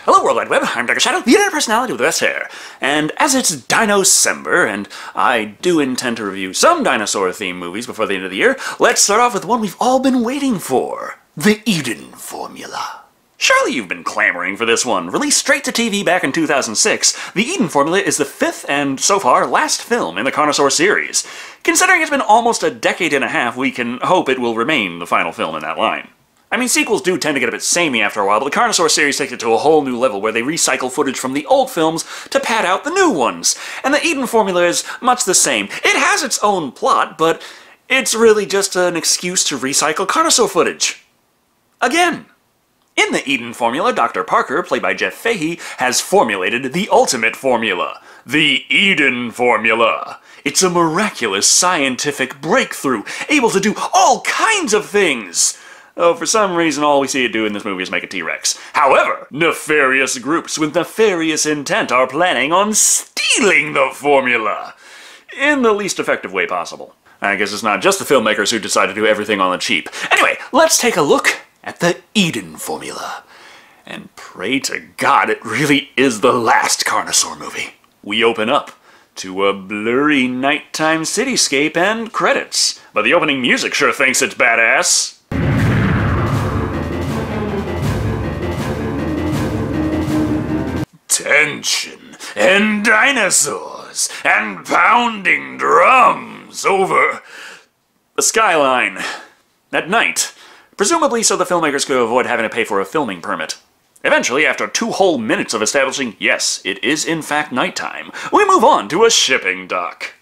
Hello World Wide Web, I'm Dr. Shado, the internet personality with the best hair. And as it's Dino-Cember, and I do intend to review some dinosaur-themed movies before the end of the year, let's start off with one we've all been waiting for. The Eden Formula. Surely you've been clamoring for this one. Released straight to TV back in 2006, The Eden Formula is the fifth and, so far, last film in the Carnosaur series. Considering it's been almost a decade and a half, we can hope it will remain the final film in that line. I mean, sequels do tend to get a bit samey after a while, but the Carnosaur series takes it to a whole new level where they recycle footage from the old films to pad out the new ones. And the Eden Formula is much the same. It has its own plot, but it's really just an excuse to recycle Carnosaur footage. Again. In the Eden Formula, Dr. Parker, played by Jeff Fahey, has formulated the ultimate formula. The Eden Formula. It's a miraculous scientific breakthrough, able to do all kinds of things. Oh, for some reason, all we see it do in this movie is make a T-Rex. However, nefarious groups with nefarious intent are planning on stealing the formula. In the least effective way possible. I guess it's not just the filmmakers who decide to do everything on the cheap. Anyway, let's take a look at the Eden Formula. And pray to God it really is the last Carnosaur movie. We open up to a blurry nighttime cityscape and credits. But the opening music sure thinks it's badass. Tension, and dinosaurs, and pounding drums over the skyline at night, presumably so the filmmakers could avoid having to pay for a filming permit. Eventually, after 2 whole minutes of establishing, yes, it is in fact nighttime, we move on to a shipping dock.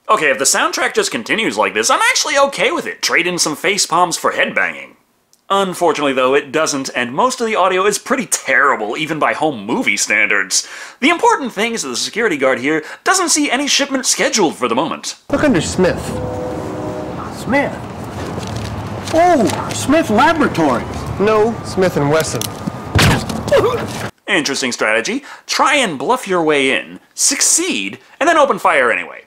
Okay, if the soundtrack just continues like this, I'm actually okay with it. Trade in some face palms for headbanging. Unfortunately though, it doesn't, and most of the audio is pretty terrible, even by home movie standards. The important thing is that the security guard here doesn't see any shipment scheduled for the moment. Look under Smith. Smith? Oh, Smith Laboratories. No, Smith & Wesson. Interesting strategy. Try and bluff your way in, succeed, and then open fire anyway.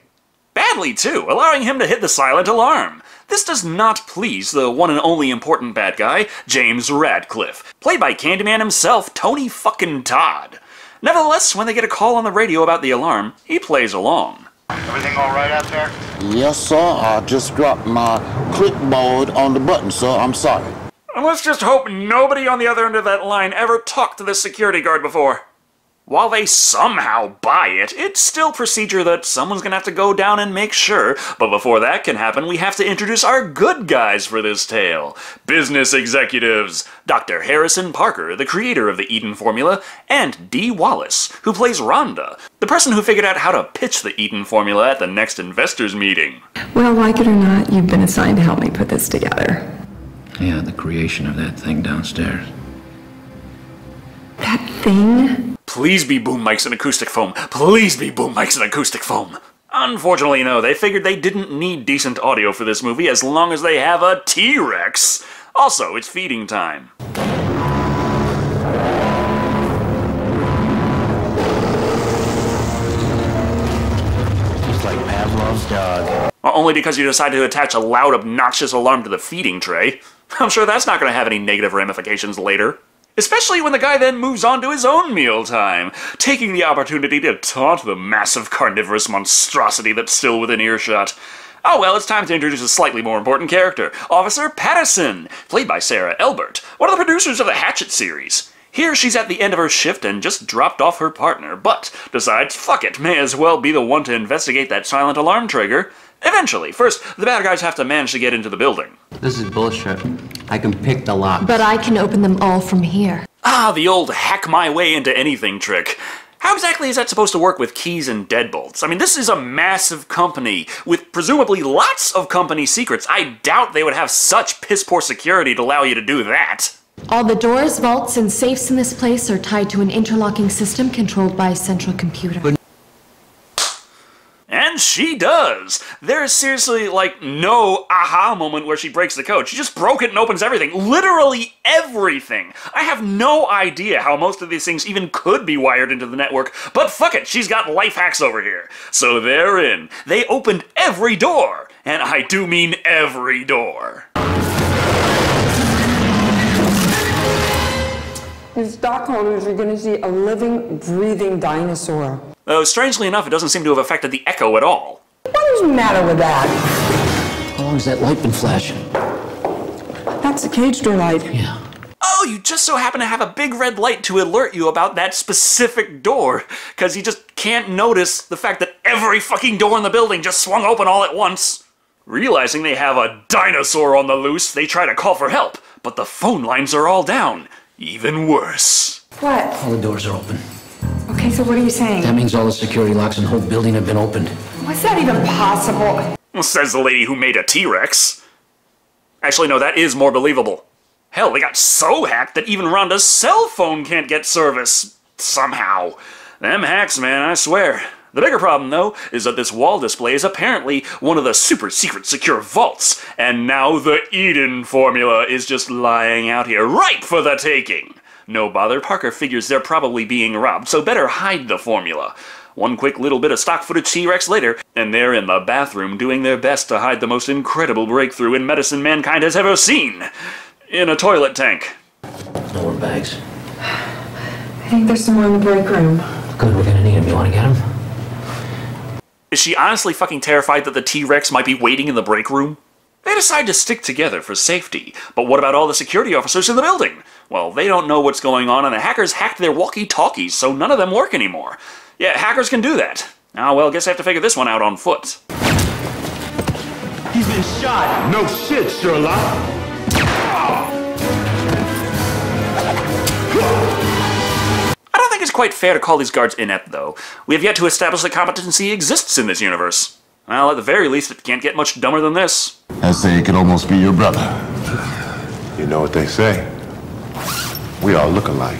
Badly, too, allowing him to hit the silent alarm. This does not please the one and only important bad guy, James Radcliffe, played by Candyman himself, Tony fucking Todd. Nevertheless, when they get a call on the radio about the alarm, he plays along. Everything all right out there? Yes, sir. I just dropped my clipboard on the button, sir. I'm sorry. And let's just hope nobody on the other end of that line ever talked to this security guard before. While they somehow buy it, it's still procedure that someone's gonna have to go down and make sure, but before that can happen, we have to introduce our good guys for this tale. Business executives, Dr. Harrison Parker, the creator of the Eden Formula, and Dee Wallace, who plays Rhonda, the person who figured out how to pitch the Eden Formula at the next investors meeting. Well, like it or not, you've been assigned to help me put this together. Yeah, the creation of that thing downstairs. That thing? Please be boom mics and acoustic foam. Please be boom mics and acoustic foam. Unfortunately, no, they figured they didn't need decent audio for this movie as long as they have a T-Rex. Also, it's feeding time. It's like Pavlov's dog. Only because you decided to attach a loud, obnoxious alarm to the feeding tray. I'm sure that's not going to have any negative ramifications later. Especially when the guy then moves on to his own mealtime, taking the opportunity to taunt the massive carnivorous monstrosity that's still within earshot. Oh well, it's time to introduce a slightly more important character, Officer Patterson, played by Sarah Elbert, one of the producers of the Hatchet series. Here she's at the end of her shift and just dropped off her partner, but decides, fuck it, may as well be the one to investigate that silent alarm trigger. Eventually. First, the bad guys have to manage to get into the building. This is bullshit. I can pick the lock. But I can open them all from here. Ah, the old hack my way into anything trick. How exactly is that supposed to work with keys and deadbolts? I mean, this is a massive company with presumably lots of company secrets. I doubt they would have such piss-poor security to allow you to do that. All the doors, vaults, and safes in this place are tied to an interlocking system controlled by a central computer. And she does! There is seriously, like, no aha moment where she breaks the code. She just broke it and opens everything. Literally everything! I have no idea how most of these things even could be wired into the network, but fuck it, she's got life hacks over here. So they're in. They opened every door. And I do mean every door. The stockholders are going to see a living, breathing dinosaur. Though, strangely enough, it doesn't seem to have affected the echo at all. What is the matter with that? How long has that light been flashing? That's the cage door light. Yeah. Oh, you just so happen to have a big red light to alert you about that specific door, because you just can't notice the fact that every fucking door in the building just swung open all at once. Realizing they have a dinosaur on the loose, they try to call for help, but the phone lines are all down. Even worse. What? All the doors are open. Okay, so what are you saying? That means all the security locks in the whole building have been opened. What's that even possible? Says the lady who made a T-Rex. Actually, no, that is more believable. Hell, they got so hacked that even Rhonda's cell phone can't get service. Somehow. Them hacks, man, I swear. The bigger problem, though, is that this wall display is apparently one of the super secret secure vaults, and now the Eden formula is just lying out here, ripe for the taking. No bother, Parker figures they're probably being robbed, so better hide the formula. One quick little bit of stock footage T-Rex later, and they're in the bathroom doing their best to hide the most incredible breakthrough in medicine mankind has ever seen. In a toilet tank. No more bags. I think there's some more in the break room. Good, we're gonna need them. You wanna get them? Is she honestly fucking terrified that the T-Rex might be waiting in the break room? They decide to stick together for safety, but what about all the security officers in the building? Well, they don't know what's going on, and the hackers hacked their walkie-talkies, so none of them work anymore. Yeah, hackers can do that. Oh, well, guess I have to figure this one out on foot. He's been shot. No shit, Sherlock. I don't think it's quite fair to call these guards inept, though. We have yet to establish that competency exists in this universe. Well, at the very least, it can't get much dumber than this. I say it could almost be your brother. You know what they say? We all look alike.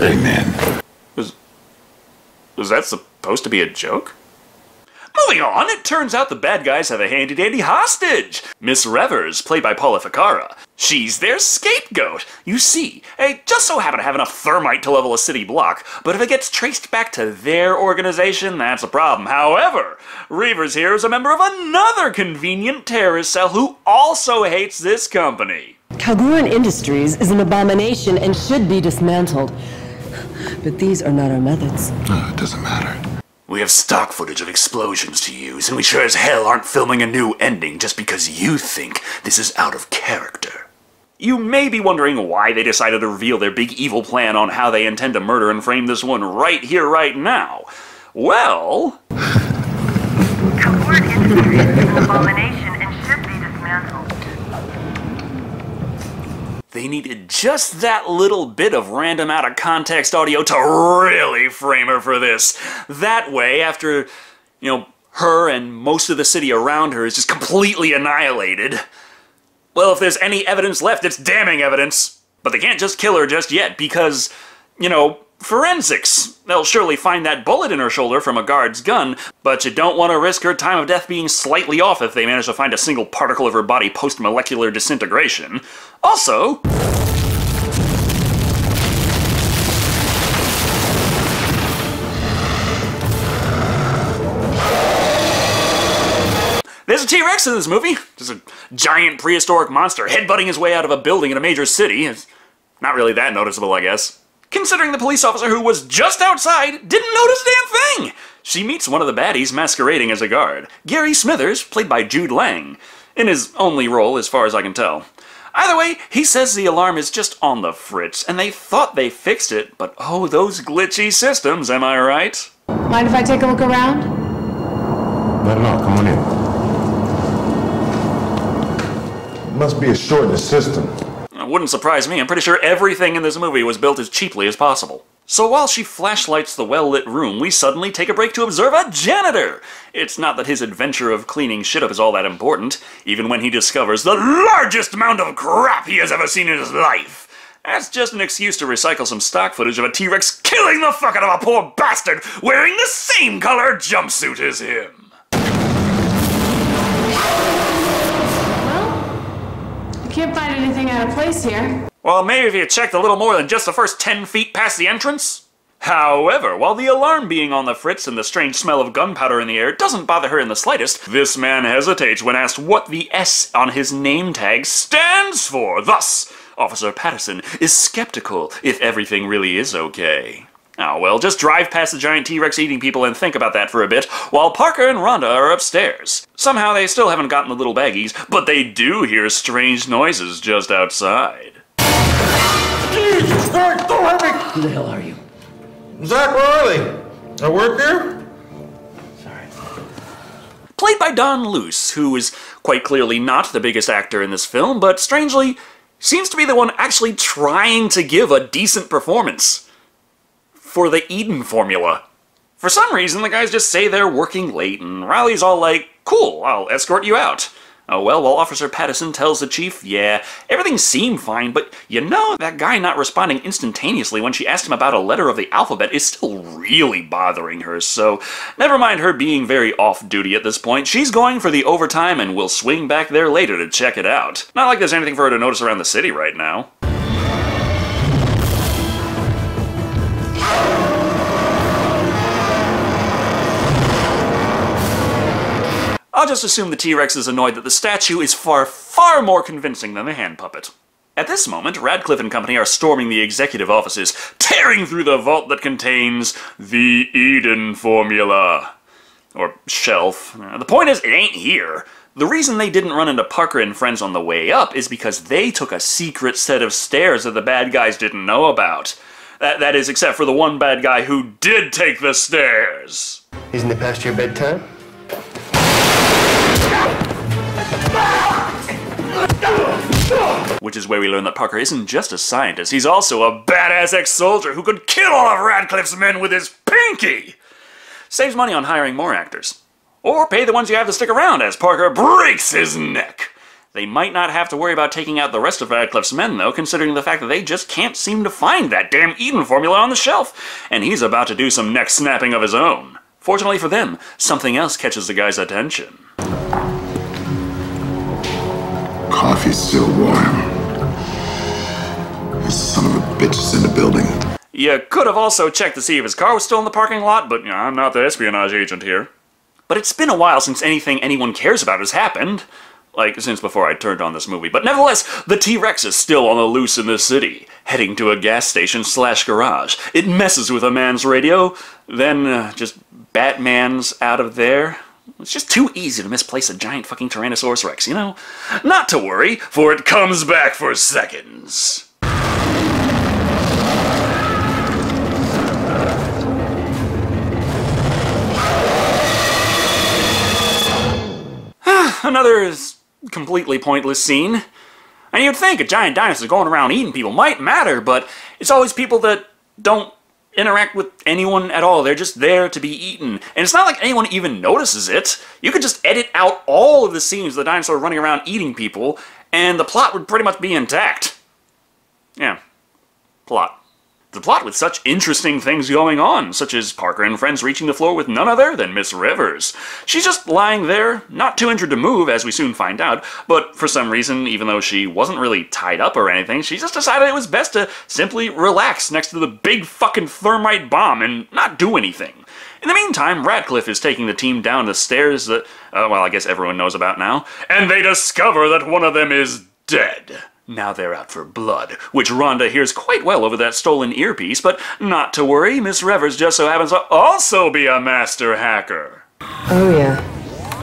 Amen. Was that supposed to be a joke? Moving on, it turns out the bad guys have a handy-dandy hostage. Miss Revers, played by Paula Ficarra. She's their scapegoat. You see, they just so happen to have enough thermite to level a city block, but if it gets traced back to their organization, that's a problem. However, Reavers here is a member of another convenient terrorist cell who also hates this company. Kalguran Industries is an abomination and should be dismantled. But these are not our methods. Oh, it doesn't matter. We have stock footage of explosions to use, and we sure as hell aren't filming a new ending just because you think this is out of character. You may be wondering why they decided to reveal their big evil plan on how they intend to murder and frame this one right here, right now. Well... Kalguran Industries is an abomination and should be dismantled. They needed just that little bit of random out-of-context audio to really frame her for this. That way, after, her and most of the city around her is just completely annihilated, well, if there's any evidence left, it's damning evidence. But they can't just kill her just yet because, forensics. They'll surely find that bullet in her shoulder from a guard's gun, but you don't want to risk her time of death being slightly off if they manage to find a single particle of her body post-molecular disintegration. Also... there's a T-Rex in this movie. Just a giant prehistoric monster headbutting his way out of a building in a major city. It's not really that noticeable, I guess. Considering the police officer who was just outside didn't notice a damn thing! She meets one of the baddies masquerading as a guard, Gary Smithers, played by Jude Lang, in his only role as far as I can tell. Either way, he says the alarm is just on the fritz, and they thought they fixed it, but oh, those glitchy systems, am I right? Mind if I take a look around? Not at all, come on in. Must be a short in the system. It wouldn't surprise me. I'm pretty sure everything in this movie was built as cheaply as possible. So while she flashlights the well-lit room, we suddenly take a break to observe a janitor! It's not that his adventure of cleaning shit up is all that important, even when he discovers the largest amount of crap he has ever seen in his life. That's just an excuse to recycle some stock footage of a T-Rex killing the fuck out of a poor bastard wearing the same color jumpsuit as him. Can't find anything out of place here. Well, maybe if you checked a little more than just the first 10 feet past the entrance. However, while the alarm being on the fritz and the strange smell of gunpowder in the air doesn't bother her in the slightest, this man hesitates when asked what the S on his name tag stands for. Thus, Officer Patterson is skeptical if everything really is okay. Oh well, just drive past the giant T-Rex eating people and think about that for a bit, while Parker and Rhonda are upstairs. Somehow they still haven't gotten the little baggies, but they do hear strange noises just outside. Jesus Christ, don't hurt me! Who the hell are you? Zach Riley. I work here? Sorry. Played by Don Luce, who is quite clearly not the biggest actor in this film, but strangely, seems to be the one actually trying to give a decent performance for the Eden formula. For some reason, the guys just say they're working late, and Riley's all like, cool, I'll escort you out. Oh well, while Officer Patterson tells the chief, yeah, everything seemed fine, but you know, that guy not responding instantaneously when she asked him about a letter of the alphabet is still really bothering her, so never mind her being very off-duty at this point, she's going for the overtime and will swing back there later to check it out. Not like there's anything for her to notice around the city right now. I'll just assume the T-Rex is annoyed that the statue is far, far more convincing than the hand puppet. At this moment, Radcliffe and company are storming the executive offices, tearing through the vault that contains the Eden formula. Or shelf. The point is, it ain't here. The reason they didn't run into Parker and friends on the way up is because they took a secret set of stairs that the bad guys didn't know about. That is, except for the one bad guy who did take the stairs. Isn't it past your bedtime? Which is where we learn that Parker isn't just a scientist, he's also a badass ex-soldier who could kill all of Radcliffe's men with his pinky! Saves money on hiring more actors. Or pay the ones you have to stick around as Parker breaks his neck. They might not have to worry about taking out the rest of Radcliffe's men, though, considering the fact that they just can't seem to find that damn Eden formula on the shelf, and he's about to do some neck snapping of his own. Fortunately for them, something else catches the guy's attention. Coffee's still warm. This son of a bitch is in the building. You could have also checked to see if his car was still in the parking lot, but I'm not the espionage agent here. But it's been a while since anything anyone cares about has happened. Like, since before I turned on this movie. But nevertheless, the T-Rex is still on the loose in the city, heading to a gas station / garage. It messes with a man's radio, then just Batman's out of there. It's just too easy to misplace a giant fucking Tyrannosaurus Rex, you know? Not to worry, for it comes back for seconds. Another completely pointless scene. And you'd think a giant dinosaur going around eating people might matter, but it's always people that don't interact with anyone at all. They're just there to be eaten. And it's not like anyone even notices it. You could just edit out all of the scenes of the dinosaur running around eating people, and the plot would pretty much be intact. Yeah. Plot. The plot with such interesting things going on, such as Parker and friends reaching the floor with none other than Miss Rivers. She's just lying there, not too injured to move, as we soon find out, but for some reason, even though she wasn't really tied up or anything, she just decided it was best to simply relax next to the big fucking thermite bomb and not do anything. In the meantime, Radcliffe is taking the team down the stairs that, well, I guess everyone knows about now, and they discover that one of them is dead. Now they're out for blood, which Rhonda hears quite well over that stolen earpiece, but not to worry, Miss Rivers just so happens to also be a master hacker. Oh yeah,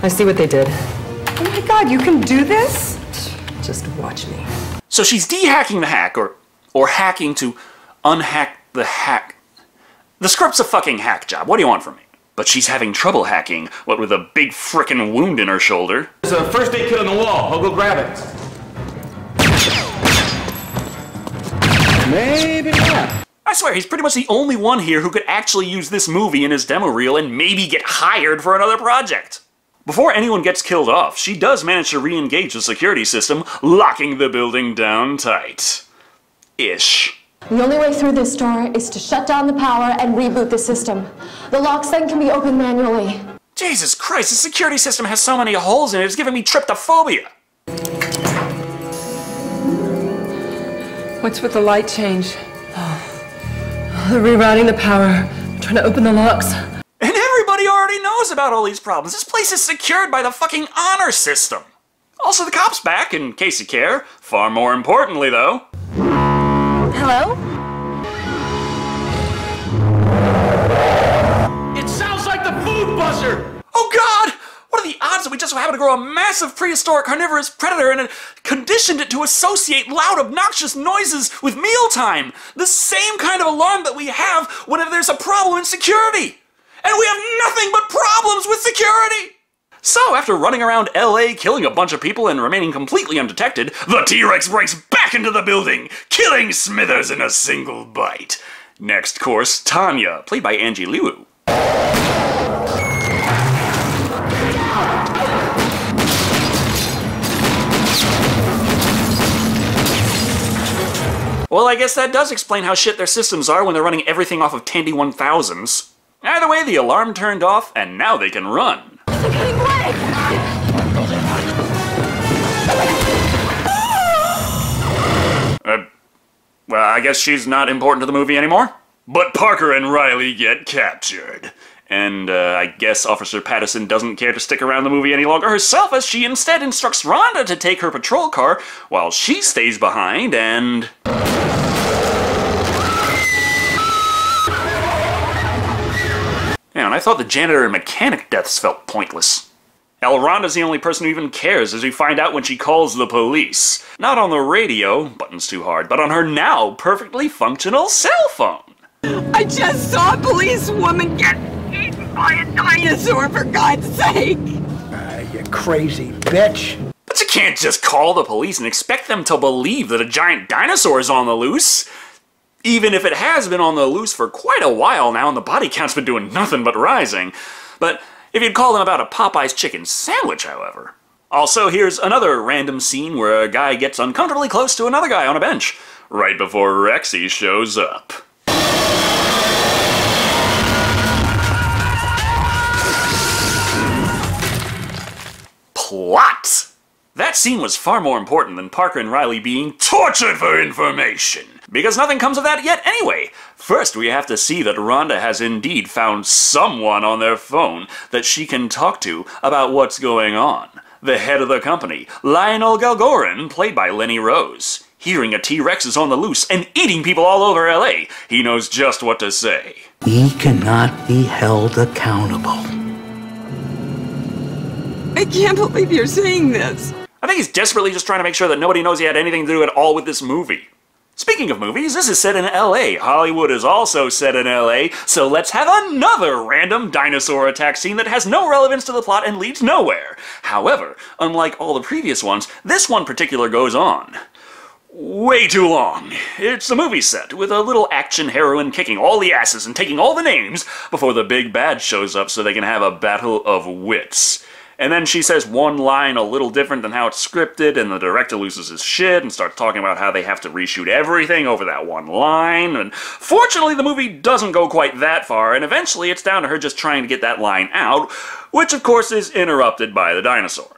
I see what they did. Oh my god, you can do this? Just watch me. So she's de-hacking the hack, or hacking to unhack the hack. The script's a fucking hack job, what do you want from me? But she's having trouble hacking, what with a big frickin' wound in her shoulder. There's a first aid kit on the wall. I'll go grab it. Maybe not. I swear, he's pretty much the only one here who could actually use this movie in his demo reel and maybe get hired for another project. Before anyone gets killed off, she does manage to re-engage the security system, locking the building down tight. Ish. The only way through this door is to shut down the power and reboot the system. The locks then can be opened manually. Jesus Christ, the security system has so many holes in it, it's giving me tryptophobia. What's with the light change? They're rerouting the power, trying to open the locks. And everybody already knows about all these problems. This place is secured by the fucking honor system. Also, the cop's back, in case you care. Far more importantly, though. Hello? It sounds like the food buzzer! Oh god! What are the odds that we just so happen to grow a massive prehistoric carnivorous predator and conditioned it to associate loud, obnoxious noises with mealtime? The same kind of alarm that we have whenever there's a problem in security! And we have nothing but problems with security! So, after running around LA, killing a bunch of people, and remaining completely undetected, the T-Rex breaks back into the building, killing Smithers in a single bite. Next course, Tanya, played by Angie Liu. Well, I guess that does explain how shit their systems are when they're running everything off of Tandy 1000s. Either way, the alarm turned off, and now they can run. They're getting away! Well, I guess she's not important to the movie anymore. But Parker and Riley get captured. And, I guess Officer Patterson doesn't care to stick around the movie any longer herself, as she instead instructs Rhonda to take her patrol car, while she stays behind and... Yeah, and I thought the janitor and mechanic deaths felt pointless. Hell, Rhonda's the only person who even cares, as we find out when she calls the police. Not on the radio, button's too hard, but on her now perfectly functional cell phone. I just saw a policewoman get eaten by a dinosaur, for God's sake! You crazy bitch. But you can't just call the police and expect them to believe that a giant dinosaur is on the loose. Even if it has been on the loose for quite a while now and the body count's been doing nothing but rising. But if you'd call them about a Popeye's chicken sandwich, however. Also, here's another random scene where a guy gets uncomfortably close to another guy on a bench, right before Rexy shows up. Plot! That scene was far more important than Parker and Riley being tortured for information. Because nothing comes of that yet anyway. First, we have to see that Rhonda has indeed found someone on their phone that she can talk to about what's going on. The head of the company, Lionel Galgorin, played by Lenny Rose. Hearing a T-Rex is on the loose and eating people all over LA, he knows just what to say. He cannot be held accountable. I can't believe you're saying this. I think he's desperately just trying to make sure that nobody knows he had anything to do at all with this movie. Speaking of movies, this is set in LA. Hollywood is also set in LA, so let's have another random dinosaur attack scene that has no relevance to the plot and leads nowhere. However, unlike all the previous ones, this one particular goes on way too long. It's a movie set with a little action heroine kicking all the asses and taking all the names before the big bad shows up so they can have a battle of wits. And then she says one line a little different than how it's scripted, and the director loses his shit and starts talking about how they have to reshoot everything over that one line. And fortunately, the movie doesn't go quite that far, and eventually it's down to her just trying to get that line out, which of course is interrupted by the dinosaur.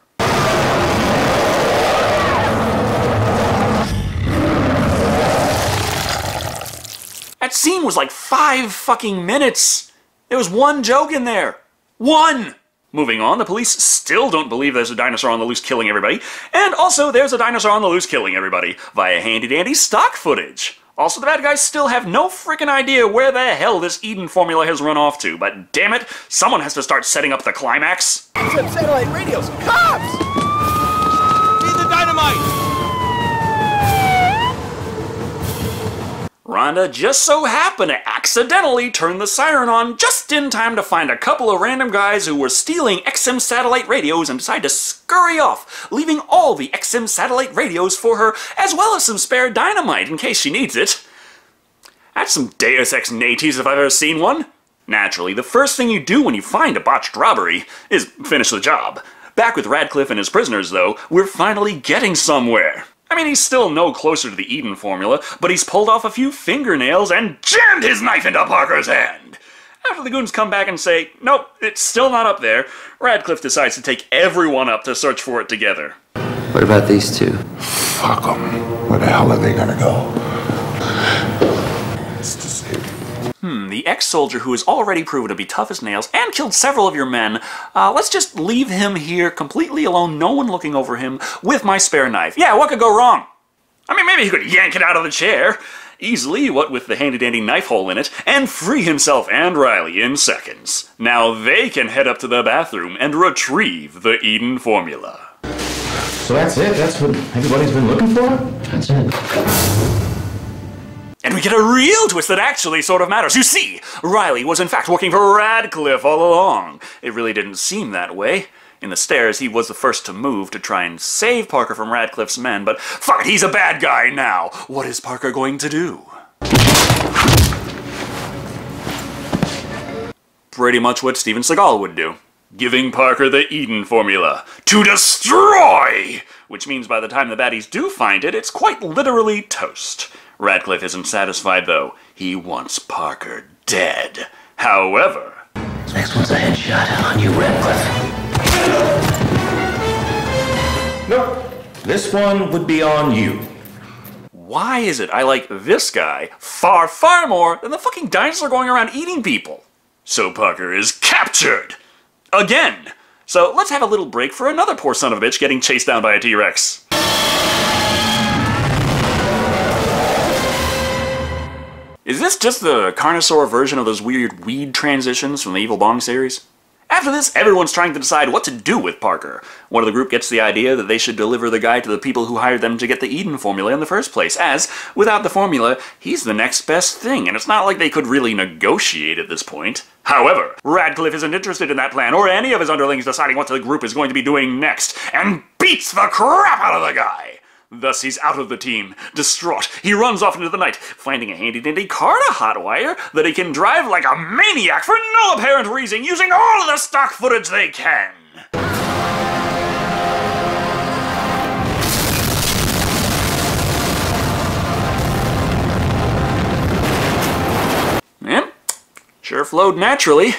That scene was like 5 fucking minutes. There was one joke in there. One! Moving on, the police still don't believe there's a dinosaur on the loose killing everybody, and also there's a dinosaur on the loose killing everybody, via handy-dandy stock footage. Also, the bad guys still have no frickin' idea where the hell this Eden formula has run off to, but damn it, someone has to start setting up the climax. Satellite radios! Cops! Need the dynamite! Rhonda just so happened to accidentally turn the siren on just in time to find a couple of random guys who were stealing XM satellite radios and decide to scurry off, leaving all the XM satellite radios for her, as well as some spare dynamite in case she needs it. That's some Deus Ex Nates if I've ever seen one. Naturally, the first thing you do when you find a botched robbery is finish the job. Back with Radcliffe and his prisoners, though, we're finally getting somewhere. I mean, he's still no closer to the Eden formula, but he's pulled off a few fingernails and jammed his knife into Parker's hand. After the goons come back and say, nope, it's still not up there, Radcliffe decides to take everyone up to search for it together. What about these two? Fuck them. Where the hell are they gonna go? It's the same. The ex-soldier who is already proven to be tough as nails and killed several of your men, let's just leave him here completely alone, no one looking over him, with my spare knife. Yeah, what could go wrong? I mean, maybe he could yank it out of the chair easily, what with the handy-dandy knife hole in it, and free himself and Riley in seconds. Now they can head up to the bathroom and retrieve the Eden formula. So that's it? That's what everybody's been looking for? That's it. And we get a real twist that actually sort of matters. You see, Riley was in fact working for Radcliffe all along. It really didn't seem that way. In the stairs, he was the first to move to try and save Parker from Radcliffe's men, but fuck it, he's a bad guy now. What is Parker going to do? Pretty much what Steven Seagal would do. Giving Parker the Eden formula to destroy! Which means by the time the baddies do find it, it's quite literally toast. Radcliffe isn't satisfied, though. He wants Parker dead. However... Next one's a headshot on you, Radcliffe. Nope. This one would be on you. Why is it I like this guy far, far more than the fucking dinosaur going around eating people? So Parker is captured! Again! So let's have a little break for another poor son of a bitch getting chased down by a T-Rex. Is this just the Carnosaur version of those weird weed transitions from the Evil Bong series? After this, everyone's trying to decide what to do with Parker. One of the group gets the idea that they should deliver the guy to the people who hired them to get the Eden formula in the first place, as, without the formula, he's the next best thing, and it's not like they could really negotiate at this point. However, Radcliffe isn't interested in that plan, or any of his underlings deciding what the group is going to be doing next, and beats the crap out of the guy! Thus, he's out of the team. Distraught, he runs off into the night, finding a handy-dandy car to hotwire that he can drive like a maniac for no apparent reason, using all of the stock footage they can. Yep, sure flowed naturally.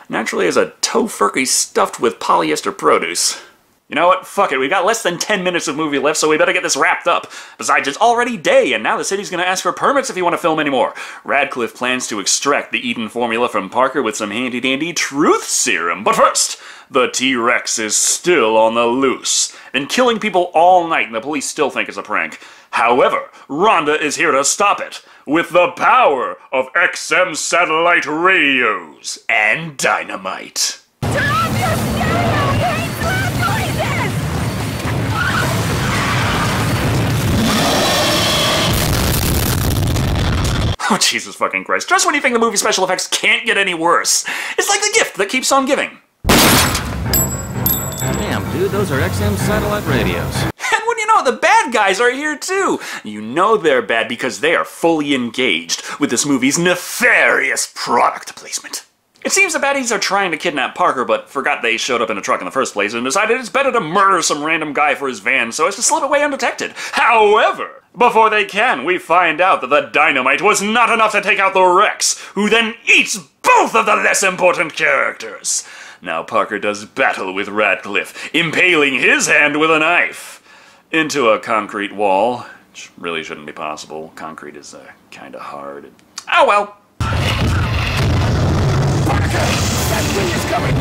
Naturally as a tofurkey stuffed with polyester produce. You know what? Fuck it. We've got less than 10 minutes of movie left, so we better get this wrapped up. Besides, it's already day, and now the city's gonna ask for permits if you want to film anymore. Radcliffe plans to extract the Eden formula from Parker with some handy-dandy truth serum. But first, the T-Rex is still on the loose. Been killing people all night, and the police still think it's a prank. However, Rhonda is here to stop it with the power of XM satellite radios and dynamite. Oh, Jesus fucking Christ. Just when you think the movie special effects can't get any worse. It's like the gift that keeps on giving. Damn, dude, those are XM satellite radios. And when you know, the bad guys are here too. You know they're bad because they are fully engaged with this movie's nefarious product placement. It seems the baddies are trying to kidnap Parker, but forgot they showed up in a truck in the first place and decided it's better to murder some random guy for his van so as to slip away undetected. However, before they can, we find out that the dynamite was not enough to take out the Rex, who then eats both of the less important characters. Now Parker does battle with Radcliffe, impaling his hand with a knife into a concrete wall, which really shouldn't be possible. Concrete is kinda hard. Oh well. That thing is coming!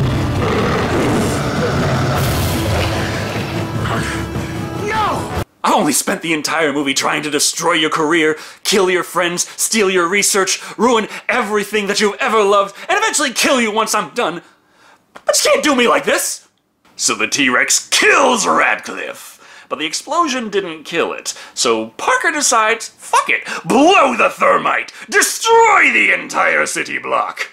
No! I only spent the entire movie trying to destroy your career, kill your friends, steal your research, ruin everything that you've ever loved, and eventually kill you once I'm done. But you can't do me like this! So the T-Rex kills Radcliffe. But the explosion didn't kill it, so Parker decides, fuck it, blow the thermite, destroy the entire city block.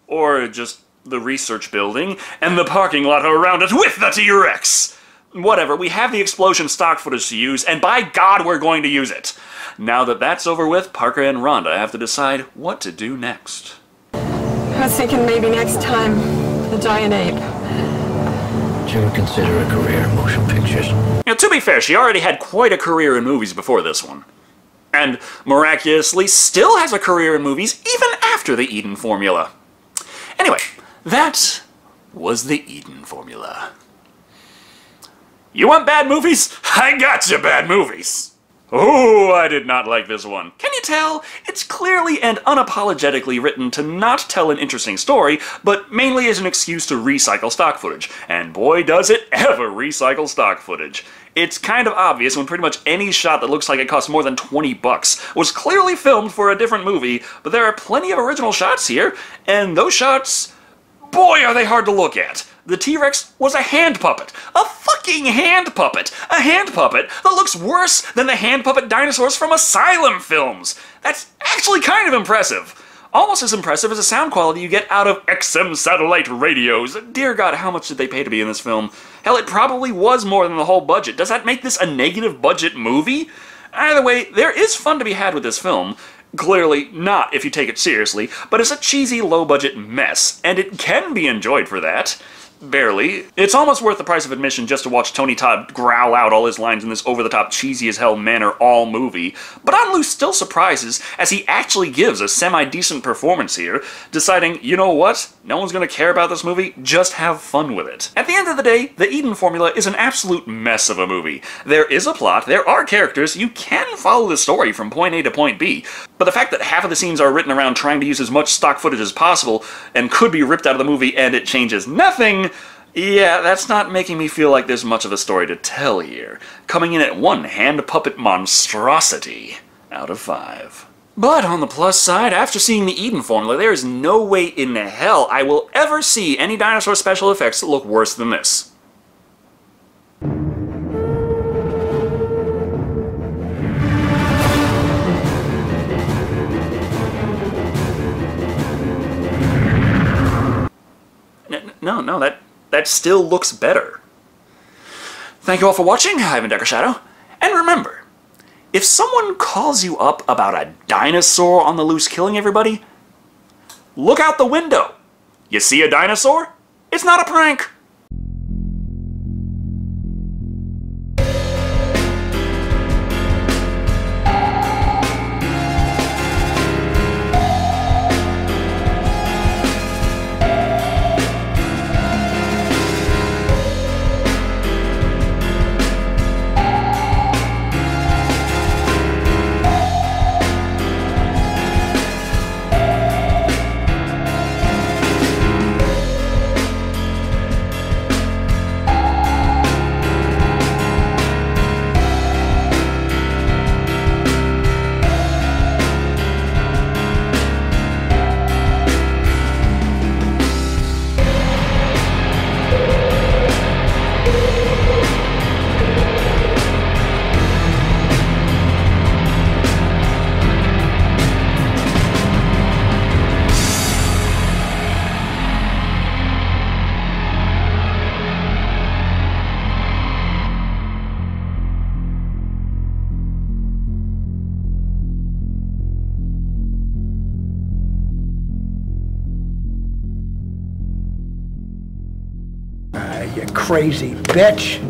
Or just the research building, and the parking lot around it with the T-Rex! Whatever, we have the explosion stock footage to use, and by God we're going to use it! Now that that's over with, Parker and Rhonda have to decide what to do next. I was thinking maybe next time, the giant ape. Did you ever consider a career in motion pictures? Now, to be fair, she already had quite a career in movies before this one. And, miraculously, still has a career in movies even after the Eden formula. Anyway, that was the Eden formula. You want bad movies? I got you bad movies! Oh, I did not like this one. Can you tell, it's clearly and unapologetically written to not tell an interesting story, but mainly as an excuse to recycle stock footage. And boy does it ever recycle stock footage. It's kind of obvious when pretty much any shot that looks like it cost more than 20 bucks was clearly filmed for a different movie, but there are plenty of original shots here, and those shots, boy are they hard to look at. The T-Rex was a hand puppet. A fucking hand puppet! A hand puppet that looks worse than the hand puppet dinosaurs from Asylum films! That's actually kind of impressive. Almost as impressive as the sound quality you get out of XM satellite radios. Dear God, how much did they pay to be in this film? Hell, it probably was more than the whole budget. Does that make this a negative budget movie? Either way, there is fun to be had with this film. Clearly not if you take it seriously, but it's a cheesy, low-budget mess, and it can be enjoyed for that. Barely. It's almost worth the price of admission just to watch Tony Todd growl out all his lines in this over-the-top cheesy-as-hell manner all movie, but On Loose still surprises as he actually gives a semi-decent performance here, deciding, you know what? No one's gonna care about this movie, just have fun with it. At the end of the day, the Eden formula is an absolute mess of a movie. There is a plot, there are characters, you can follow the story from point A to point B, but the fact that half of the scenes are written around trying to use as much stock footage as possible and could be ripped out of the movie and it changes nothing, yeah, that's not making me feel like there's much of a story to tell here. Coming in at 1 hand puppet monstrosity out of 5. But on the plus side, after seeing the Eden formula, there is no way in hell I will ever see any dinosaur special effects that look worse than this. No, that still looks better. Thank you all for watching. I've been Shado. And remember, if someone calls you up about a dinosaur on the loose killing everybody, look out the window. You see a dinosaur? It's not a prank. You crazy bitch.